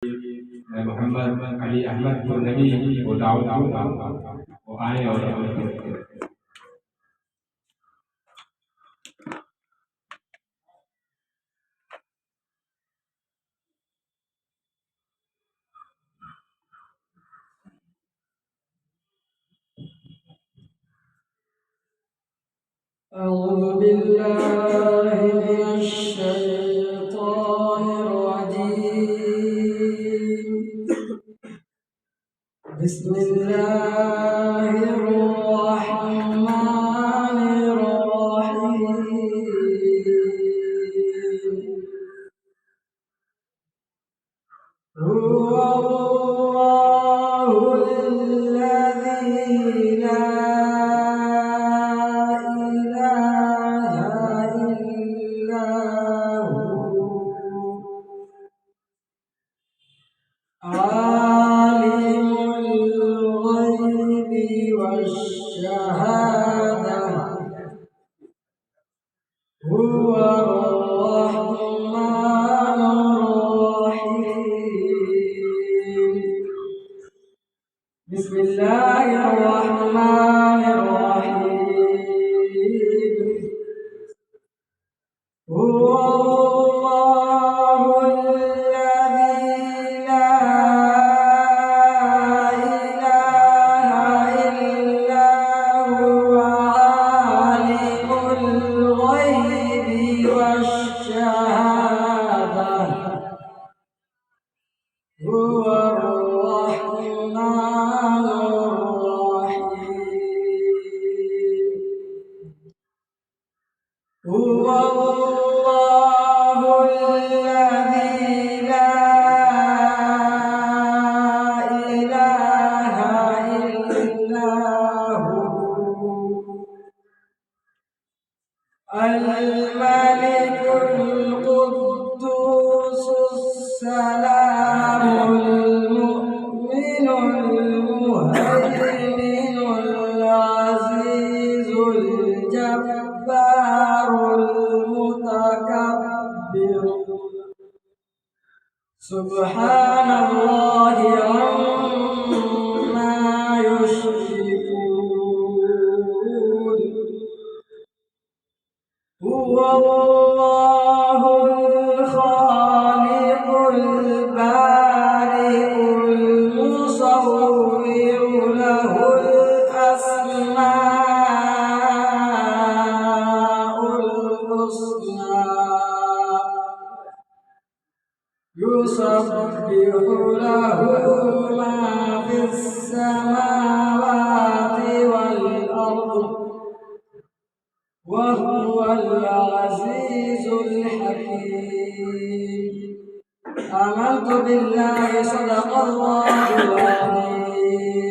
मोहम्मद अली अहमद नबी वो दाऊद वो आए और أعوذ بالله من الشيطان الرجيم بسم الله الرحمن الرحيم هو الله الذي لا عالم الغيب والشهادة هو الرحمن الرحيم بسم الله الرحمن الرحيم هو هو الرحمن الرحيم هو الله الذي لا إله إلا هو الملك القدوس السلام المؤمن المهيمن العزيز الجبار المتكبر سبحان الله عما يشركون هو الله الخالق البارئ المصور له الأسماء الحسنى يسبح له ما في السماوات والأرض وهو العزيز الحكيم آمنت بالله صدق الله العظيم